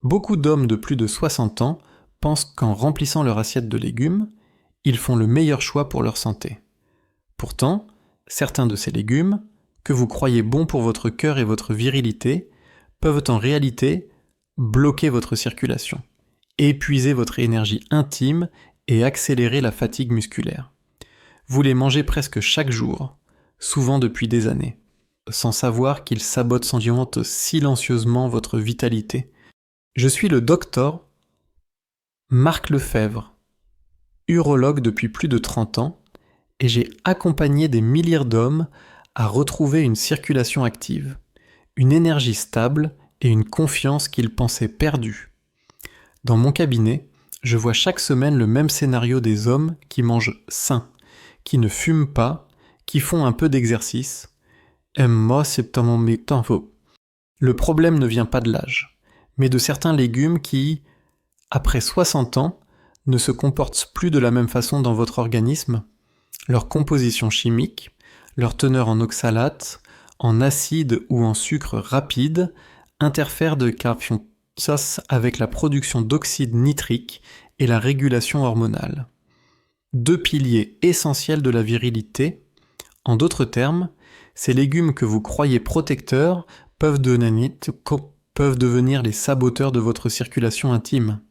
Beaucoup d'hommes de plus de 60 ans pensent qu'en remplissant leur assiette de légumes, ils font le meilleur choix pour leur santé. Pourtant, certains de ces légumes, que vous croyez bons pour votre cœur et votre virilité, peuvent en réalité bloquer votre circulation, épuiser votre énergie intime et accélérer la fatigue musculaire. Vous les mangez presque chaque jour, souvent depuis des années, sans savoir qu'ils sabotent silencieusement votre vitalité. Je suis le docteur Marc Lefebvre, urologue depuis plus de 30 ans, et j'ai accompagné des milliers d'hommes à retrouver une circulation active, une énergie stable et une confiance qu'ils pensaient perdue. Dans mon cabinet, je vois chaque semaine le même scénario des hommes qui mangent sain, qui ne fument pas, qui font un peu d'exercice. Le problème ne vient pas de l'âge, mais de certains légumes qui, après 60 ans, ne se comportent plus de la même façon dans votre organisme. Leur composition chimique, leur teneur en oxalates, en acide ou en sucre rapide interfèrent de sorte avec la production d'oxyde nitrique et la régulation hormonale. Deux piliers essentiels de la virilité. En d'autres termes, ces légumes que vous croyez protecteurs peuvent devenir les saboteurs de votre circulation intime.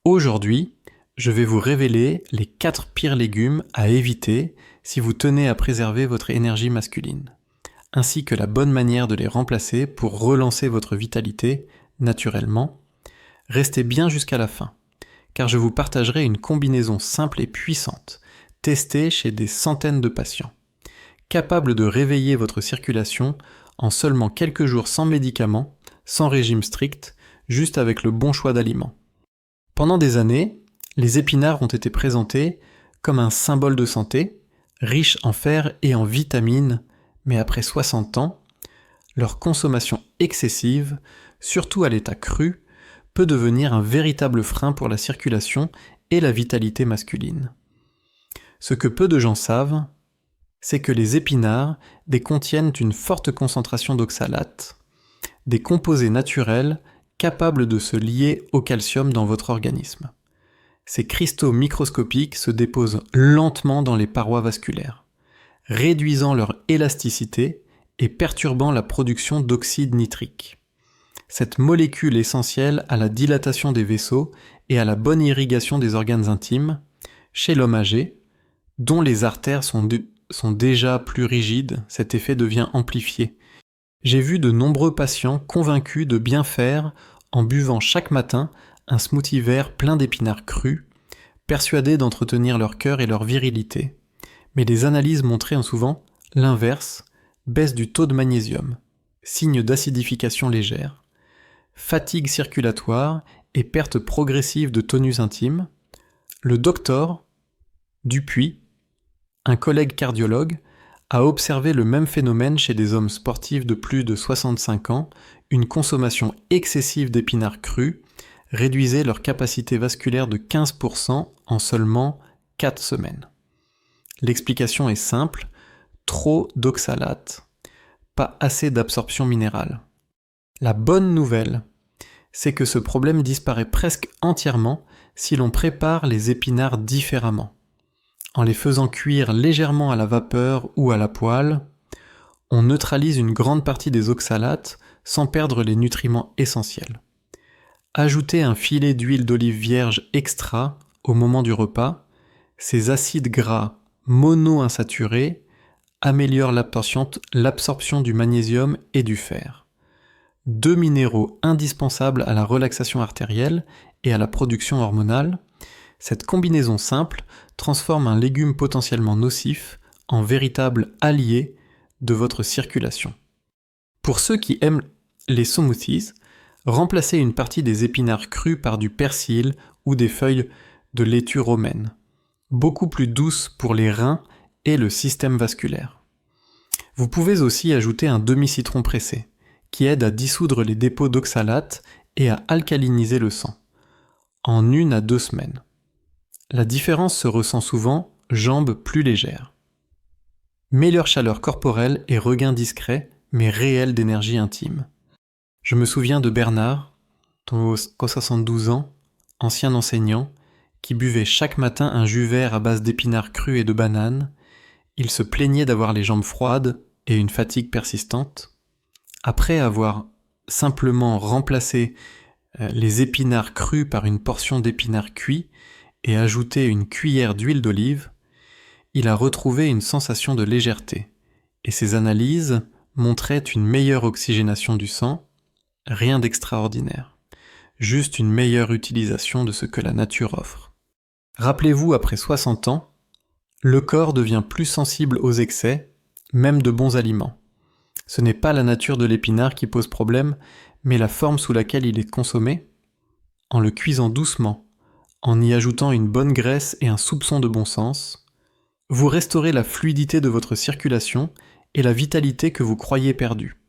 Aujourd'hui, je vais vous révéler les 4 pires légumes à éviter si vous tenez à préserver votre énergie masculine, ainsi que la bonne manière de les remplacer pour relancer votre vitalité naturellement. Restez bien jusqu'à la fin, car je vous partagerai une combinaison simple et puissante, testée chez des centaines de patients, capable de réveiller votre circulation en seulement quelques jours sans médicaments, sans régime strict, juste avec le bon choix d'aliments. Pendant des années, les épinards ont été présentés comme un symbole de santé, riche en fer et en vitamines, mais après 60 ans, leur consommation excessive, surtout à l'état cru, peut devenir un véritable frein pour la circulation et la vitalité masculine. Ce que peu de gens savent, c'est que les épinards contiennent une forte concentration d'oxalates, des composés naturels capables de se lier au calcium dans votre organisme. Ces cristaux microscopiques se déposent lentement dans les parois vasculaires, réduisant leur élasticité et perturbant la production d'oxyde nitrique. Cette molécule essentielle à la dilatation des vaisseaux et à la bonne irrigation des organes intimes, chez l'homme âgé, dont les artères sont déjà plus rigides, cet effet devient amplifié. J'ai vu de nombreux patients convaincus de bien faire en buvant chaque matin un smoothie vert plein d'épinards crus, persuadés d'entretenir leur cœur et leur virilité. Mais les analyses montraient souvent l'inverse, baisse du taux de magnésium, signe d'acidification légère, fatigue circulatoire et perte progressive de tonus intime. Le docteur Dupuis, un collègue cardiologue, a observé le même phénomène chez des hommes sportifs de plus de 65 ans, une consommation excessive d'épinards crus réduisait leur capacité vasculaire de 15% en seulement 4 semaines. L'explication est simple, trop d'oxalates, pas assez d'absorption minérale. La bonne nouvelle, c'est que ce problème disparaît presque entièrement si l'on prépare les épinards différemment. En les faisant cuire légèrement à la vapeur ou à la poêle, on neutralise une grande partie des oxalates sans perdre les nutriments essentiels. Ajoutez un filet d'huile d'olive vierge extra au moment du repas. Ces acides gras monoinsaturés améliorent l'absorption du magnésium et du fer. 2 minéraux indispensables à la relaxation artérielle et à la production hormonale. Cette combinaison simple transforme un légume potentiellement nocif en véritable allié de votre circulation. Pour ceux qui aiment les smoothies, remplacez une partie des épinards crus par du persil ou des feuilles de laitue romaine, beaucoup plus douces pour les reins et le système vasculaire. Vous pouvez aussi ajouter un demi-citron pressé, qui aide à dissoudre les dépôts d'oxalates et à alcaliniser le sang, en 1 à 2 semaines. La différence se ressent souvent, jambes plus légères. Meilleure chaleur corporelle et regain discret, mais réel d'énergie intime. Je me souviens de Bernard, qu'aux 72 ans, ancien enseignant, qui buvait chaque matin un jus vert à base d'épinards crus et de bananes. Il se plaignait d'avoir les jambes froides et une fatigue persistante. Après avoir simplement remplacé les épinards crus par une portion d'épinards cuits et ajouté une cuillère d'huile d'olive, il a retrouvé une sensation de légèreté, et ses analyses montraient une meilleure oxygénation du sang, rien d'extraordinaire, juste une meilleure utilisation de ce que la nature offre. Rappelez-vous, après 60 ans, le corps devient plus sensible aux excès, même de bons aliments. Ce n'est pas la nature de l'épinard qui pose problème, mais la forme sous laquelle il est consommé. En le cuisant doucement, en y ajoutant une bonne graisse et un soupçon de bon sens, vous restaurez la fluidité de votre circulation et la vitalité que vous croyez perdue.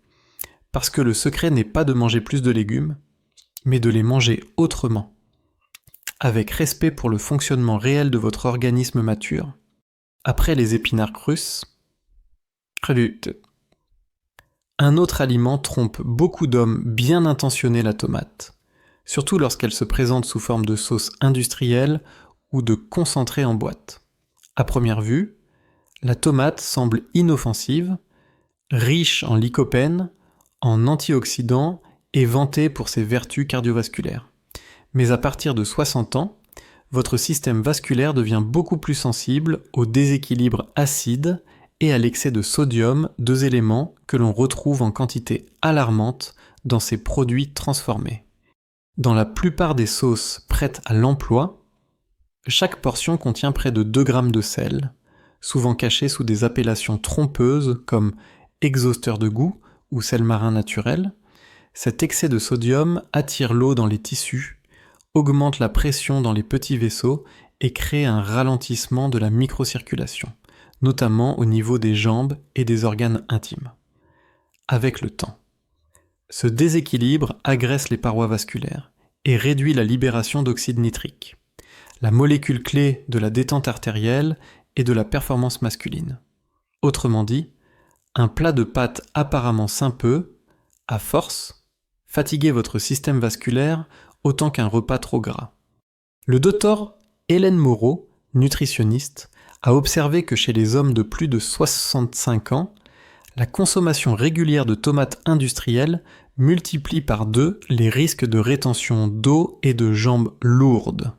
Parce que le secret n'est pas de manger plus de légumes, mais de les manger autrement, avec respect pour le fonctionnement réel de votre organisme mature. Après les épinards crus, un autre aliment trompe beaucoup d'hommes bien intentionnés, la tomate, surtout lorsqu'elle se présente sous forme de sauce industrielle ou de concentré en boîte. À première vue, la tomate semble inoffensive, riche en lycopène, en antioxydants et vantée pour ses vertus cardiovasculaires. Mais à partir de 60 ans, votre système vasculaire devient beaucoup plus sensible au déséquilibre acide et à l'excès de sodium, deux éléments que l'on retrouve en quantité alarmante dans ces produits transformés. Dans la plupart des sauces prêtes à l'emploi, chaque portion contient près de 2 grammes de sel, souvent cachés sous des appellations trompeuses comme exhausteur de goût ou sel marin naturel. Cet excès de sodium attire l'eau dans les tissus, augmente la pression dans les petits vaisseaux et crée un ralentissement de la microcirculation, notamment au niveau des jambes et des organes intimes. Avec le temps, ce déséquilibre agresse les parois vasculaires et réduit la libération d'oxyde nitrique, la molécule clé de la détente artérielle et de la performance masculine. Autrement dit, un plat de pâtes apparemment sain peut, à force, fatiguer votre système vasculaire autant qu'un repas trop gras. Le docteur Hélène Moreau, nutritionniste, a observé que chez les hommes de plus de 65 ans, la consommation régulière de tomates industrielles multiplie par 2 les risques de rétention d'eau et de jambes lourdes.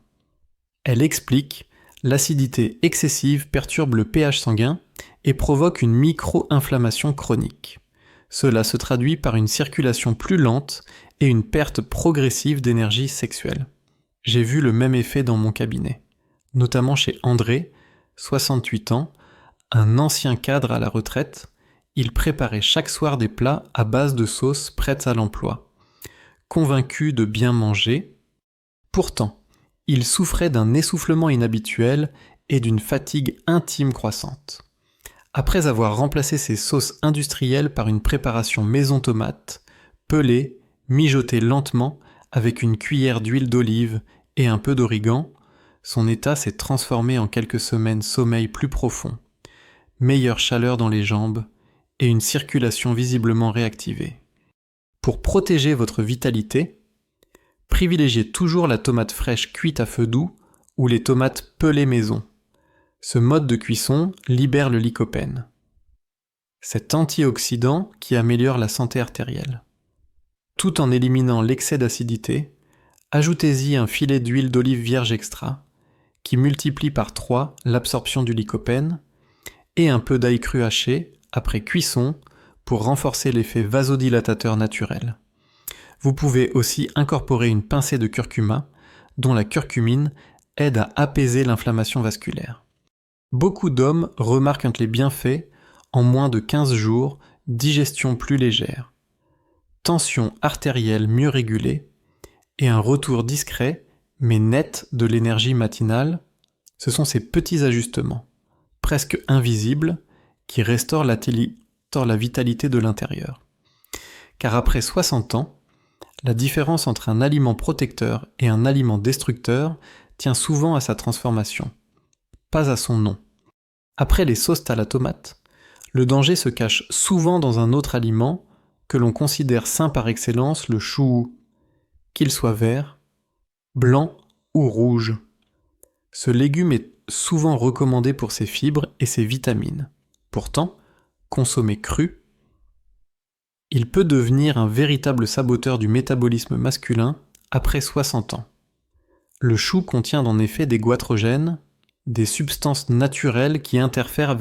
Elle explique: l'acidité excessive perturbe le pH sanguin et provoque une micro-inflammation chronique. Cela se traduit par une circulation plus lente et une perte progressive d'énergie sexuelle. J'ai vu le même effet dans mon cabinet, notamment chez André, 68 ans, un ancien cadre à la retraite. Il préparait chaque soir des plats à base de sauces prêtes à l'emploi. Convaincu de bien manger, pourtant, il souffrait d'un essoufflement inhabituel et d'une fatigue intime croissante. Après avoir remplacé ses sauces industrielles par une préparation maison tomate, pelée, mijotée lentement avec une cuillère d'huile d'olive et un peu d'origan, son état s'est transformé en quelques semaines sommeil plus profond, meilleure chaleur dans les jambes et une circulation visiblement réactivée. Pour protéger votre vitalité, privilégiez toujours la tomate fraîche cuite à feu doux ou les tomates pelées maison. Ce mode de cuisson libère le lycopène, cet antioxydant qui améliore la santé artérielle. Tout en éliminant l'excès d'acidité, ajoutez-y un filet d'huile d'olive vierge extra, qui multiplie par 3 l'absorption du lycopène, et un peu d'ail cru haché après cuisson pour renforcer l'effet vasodilatateur naturel. Vous pouvez aussi incorporer une pincée de curcuma, dont la curcumine aide à apaiser l'inflammation vasculaire. Beaucoup d'hommes remarquent les bienfaits en moins de 15 jours, digestion plus légère, tension artérielle mieux régulée et un retour discret mais net de l'énergie matinale. Ce sont ces petits ajustements, presque invisibles, qui restaurent la vitalité de l'intérieur. Car après 60 ans, la différence entre un aliment protecteur et un aliment destructeur tient souvent à sa transformation, pas à son nom. Après les sauces à la tomate, le danger se cache souvent dans un autre aliment que l'on considère sain par excellence, le chou. qu'il soit vert, blanc ou rouge. Ce légume est souvent recommandé pour ses fibres et ses vitamines. Pourtant, consommé cru, il peut devenir un véritable saboteur du métabolisme masculin après 60 ans. Le chou contient en effet des goitrogènes, des substances naturelles qui interfèrent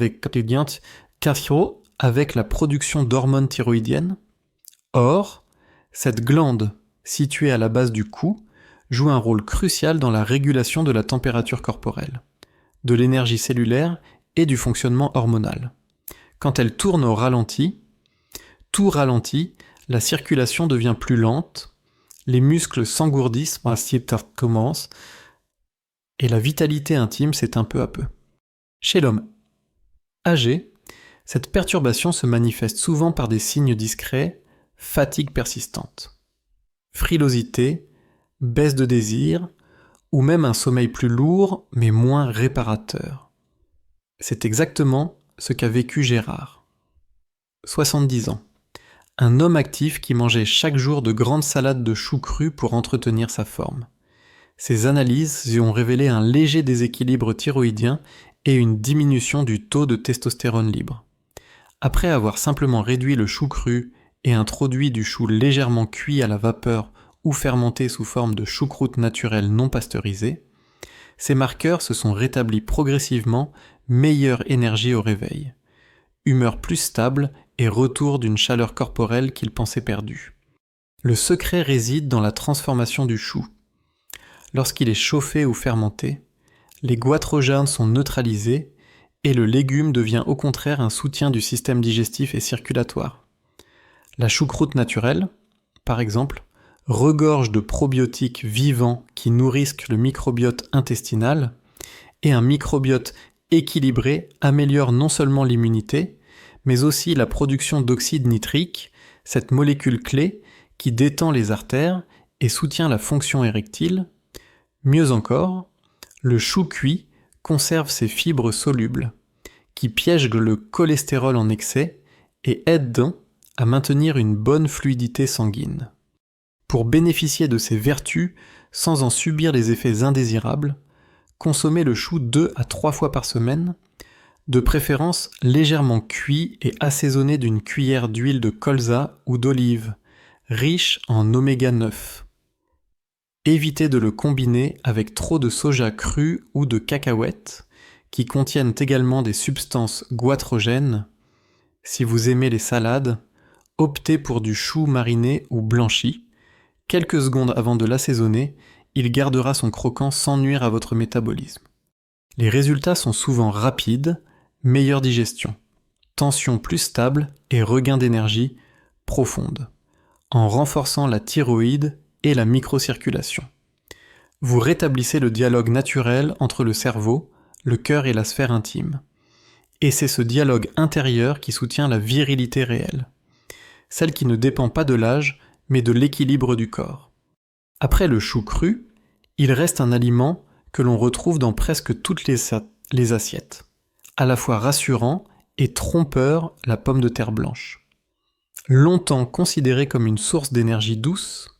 avec la production d'hormones thyroïdiennes. Or, cette glande, située à la base du cou, joue un rôle crucial dans la régulation de la température corporelle, de l'énergie cellulaire et du fonctionnement hormonal. Quand elle tourne au ralenti, tout ralentit, la circulation devient plus lente, les muscles s'engourdissent, commence, et la vitalité intime s'éteint peu à peu. Chez l'homme âgé, cette perturbation se manifeste souvent par des signes discrets, fatigue persistante, frilosité, baisse de désir, ou même un sommeil plus lourd mais moins réparateur. C'est exactement ce qu'a vécu Gérard. 70 ans. Un homme actif qui mangeait chaque jour de grandes salades de choux crus pour entretenir sa forme. Ses analyses y ont révélé un léger déséquilibre thyroïdien et une diminution du taux de testostérone libre. Après avoir simplement réduit le chou cru et introduit du chou légèrement cuit à la vapeur ou fermenté sous forme de choucroute naturelle non pasteurisée, ces marqueurs se sont rétablis progressivement, meilleure énergie au réveil, humeur plus stable et retour d'une chaleur corporelle qu'il pensait perdue. Le secret réside dans la transformation du chou. Lorsqu'il est chauffé ou fermenté, les goitrogènes sont neutralisés et le légume devient au contraire un soutien du système digestif et circulatoire. La choucroute naturelle, par exemple, regorge de probiotiques vivants qui nourrissent le microbiote intestinal, et un microbiote équilibré améliore non seulement l'immunité, mais aussi la production d'oxyde nitrique, cette molécule clé qui détend les artères et soutient la fonction érectile. Mieux encore, le chou cuit conserve ses fibres solubles, qui piègent le cholestérol en excès et aident à maintenir une bonne fluidité sanguine. Pour bénéficier de ces vertus sans en subir les effets indésirables, consommez le chou 2 à 3 fois par semaine, de préférence légèrement cuit et assaisonné d'une cuillère d'huile de colza ou d'olive, riche en oméga 9. Évitez de le combiner avec trop de soja cru ou de cacahuètes, qui contiennent également des substances goitrogènes. Si vous aimez les salades, optez pour du chou mariné ou blanchi. Quelques secondes avant de l'assaisonner, il gardera son croquant sans nuire à votre métabolisme. Les résultats sont souvent rapides, meilleure digestion, tension plus stable et regain d'énergie profonde, en renforçant la thyroïde et la microcirculation. Vous rétablissez le dialogue naturel entre le cerveau, le cœur et la sphère intime. Et c'est ce dialogue intérieur qui soutient la virilité réelle, celle qui ne dépend pas de l'âge, mais de l'équilibre du corps. Après le chou cru, il reste un aliment que l'on retrouve dans presque toutes les assiettes, à la fois rassurant et trompeur, la pomme de terre blanche. Longtemps considérée comme une source d'énergie douce,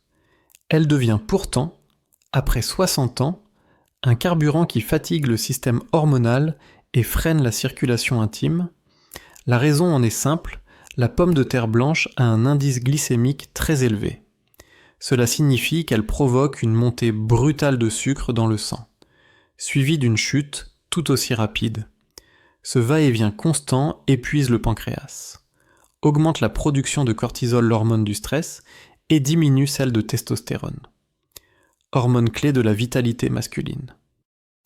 elle devient pourtant, après 60 ans, un carburant qui fatigue le système hormonal et freine la circulation intime. La raison en est simple, la pomme de terre blanche a un indice glycémique très élevé. Cela signifie qu'elle provoque une montée brutale de sucre dans le sang, suivie d'une chute tout aussi rapide. Ce va-et-vient constant épuise le pancréas, augmente la production de cortisol, l'hormone du stress, et diminue celle de testostérone, hormone clé de la vitalité masculine.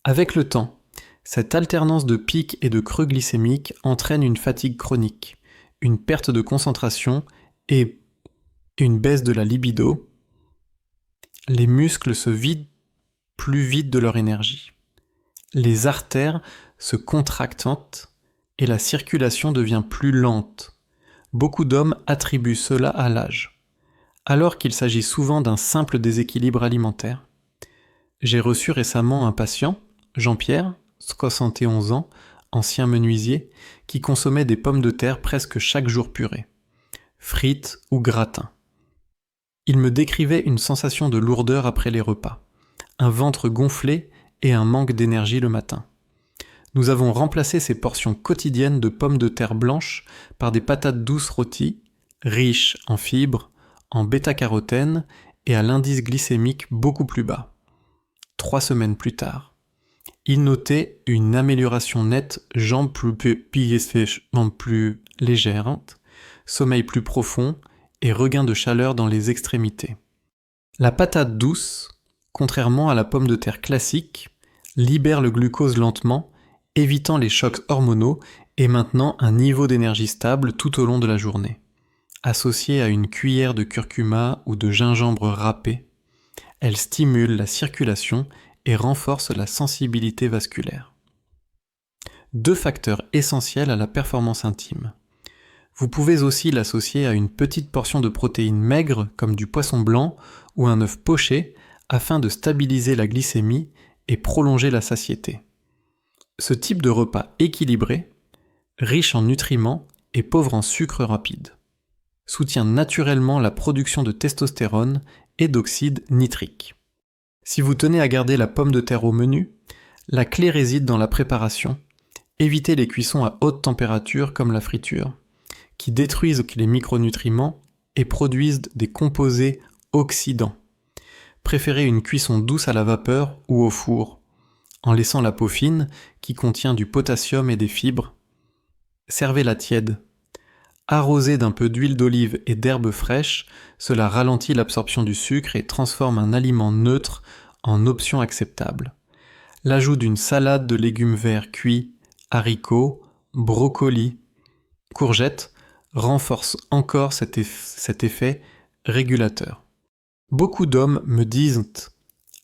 Avec le temps, cette alternance de pics et de creux glycémiques entraîne une fatigue chronique, une perte de concentration et une baisse de la libido. Les muscles se vident plus vite de leur énergie. Les artères se contractent et la circulation devient plus lente. Beaucoup d'hommes attribuent cela à l'âge, alors qu'il s'agit souvent d'un simple déséquilibre alimentaire. J'ai reçu récemment un patient, Jean-Pierre, 71 ans, ancien menuisier, qui consommait des pommes de terre presque chaque jour purées, frites ou gratins. Il me décrivait une sensation de lourdeur après les repas, un ventre gonflé et un manque d'énergie le matin. Nous avons remplacé ces portions quotidiennes de pommes de terre blanches par des patates douces rôties, riches en fibres, en bêta-carotène et à l'indice glycémique beaucoup plus bas. 3 semaines plus tard, il notait une amélioration nette, jambes plus légères, sommeil plus profond et regain de chaleur dans les extrémités. La patate douce, contrairement à la pomme de terre classique, libère le glucose lentement, évitant les chocs hormonaux et maintenant un niveau d'énergie stable tout au long de la journée. Associée à une cuillère de curcuma ou de gingembre râpé, elle stimule la circulation et renforce la sensibilité vasculaire. 2 facteurs essentiels à la performance intime. Vous pouvez aussi l'associer à une petite portion de protéines maigres comme du poisson blanc ou un œuf poché afin de stabiliser la glycémie et prolonger la satiété. Ce type de repas équilibré, riche en nutriments et pauvre en sucre rapide, soutient naturellement la production de testostérone et d'oxyde nitrique. Si vous tenez à garder la pomme de terre au menu, la clé réside dans la préparation. Évitez les cuissons à haute température comme la friture, qui détruisent les micronutriments et produisent des composés oxydants. Préférez une cuisson douce à la vapeur ou au four, en laissant la peau fine qui contient du potassium et des fibres. Servez-la tiède. Arrosée d'un peu d'huile d'olive et d'herbes fraîches, cela ralentit l'absorption du sucre et transforme un aliment neutre en option acceptable. L'ajout d'une salade de légumes verts cuits, haricots, brocolis, courgettes renforce encore cet effet régulateur. Beaucoup d'hommes me disent,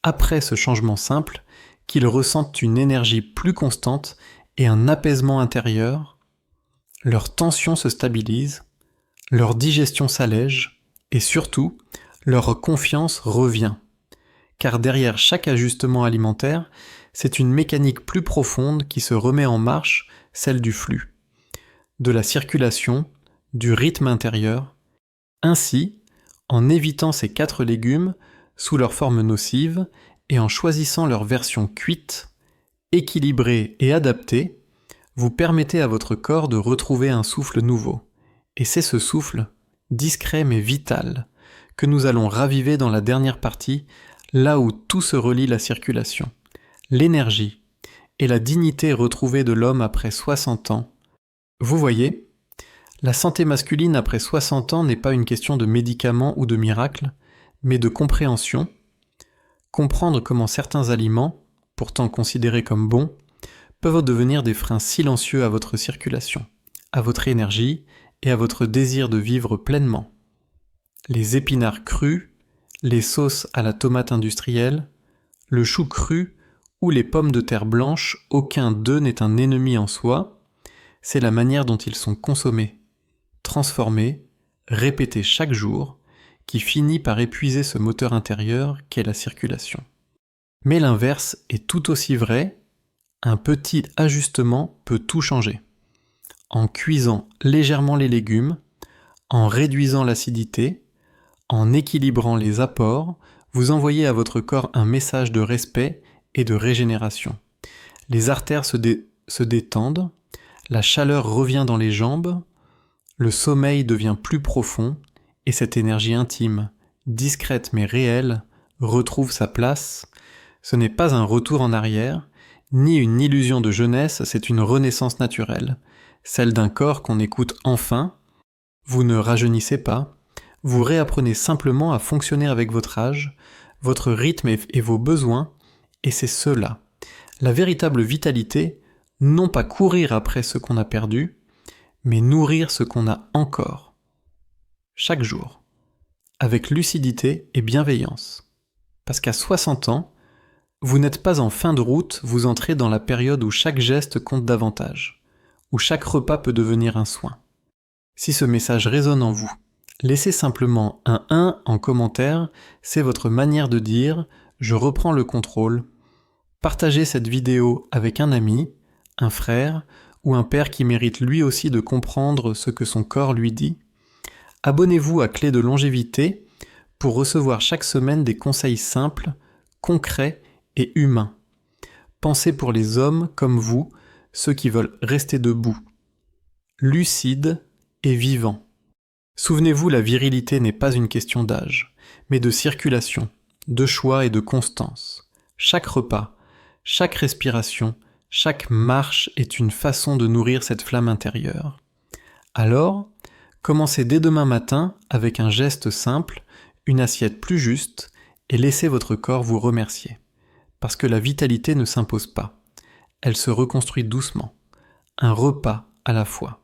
après ce changement simple, qu'ils ressentent une énergie plus constante et un apaisement intérieur. Leur tension se stabilise, leur digestion s'allège et surtout, leur confiance revient. Car derrière chaque ajustement alimentaire, c'est une mécanique plus profonde qui se remet en marche, celle du flux, de la circulation, du rythme intérieur. Ainsi, en évitant ces 4 légumes sous leur forme nocive et en choisissant leur version cuite, équilibrée et adaptée, vous permettez à votre corps de retrouver un souffle nouveau. Et c'est ce souffle, discret mais vital, que nous allons raviver dans la dernière partie, là où tout se relie la circulation, l'énergie et la dignité retrouvée de l'homme après 60 ans. Vous voyez, la santé masculine après 60 ans n'est pas une question de médicaments ou de miracles, mais de compréhension. Comprendre comment certains aliments, pourtant considérés comme bons, peuvent devenir des freins silencieux à votre circulation, à votre énergie et à votre désir de vivre pleinement. Les épinards crus, les sauces à la tomate industrielle, le chou cru ou les pommes de terre blanches, aucun d'eux n'est un ennemi en soi, c'est la manière dont ils sont consommés, transformés, répétés chaque jour, qui finit par épuiser ce moteur intérieur qu'est la circulation. Mais l'inverse est tout aussi vrai. Un petit ajustement peut tout changer. En cuisant légèrement les légumes, en réduisant l'acidité, en équilibrant les apports, vous envoyez à votre corps un message de respect et de régénération. Les artères se détendent, la chaleur revient dans les jambes, le sommeil devient plus profond et cette énergie intime, discrète mais réelle, retrouve sa place. Ce n'est pas un retour en arrière, ni une illusion de jeunesse, c'est une renaissance naturelle, celle d'un corps qu'on écoute enfin. Vous ne rajeunissez pas, vous réapprenez simplement à fonctionner avec votre âge, votre rythme et vos besoins, et c'est cela. La véritable vitalité, non pas courir après ce qu'on a perdu, mais nourrir ce qu'on a encore. Chaque jour, avec lucidité et bienveillance. Parce qu'à 60 ans, vous n'êtes pas en fin de route, vous entrez dans la période où chaque geste compte davantage, où chaque repas peut devenir un soin. Si ce message résonne en vous, laissez simplement un 1 en commentaire, c'est votre manière de dire « je reprends le contrôle ». Partagez cette vidéo avec un ami, un frère ou un père qui mérite lui aussi de comprendre ce que son corps lui dit. Abonnez-vous à Clé de longévité pour recevoir chaque semaine des conseils simples, concrets et humains. Pensez pour les hommes comme vous, ceux qui veulent rester debout, lucides et vivants. Souvenez-vous, la virilité n'est pas une question d'âge, mais de circulation, de choix et de constance. Chaque repas, chaque respiration, chaque marche est une façon de nourrir cette flamme intérieure. Alors, commencez dès demain matin avec un geste simple, une assiette plus juste, et laissez votre corps vous remercier. Parce que la vitalité ne s'impose pas. Elle se reconstruit doucement, un repas à la fois.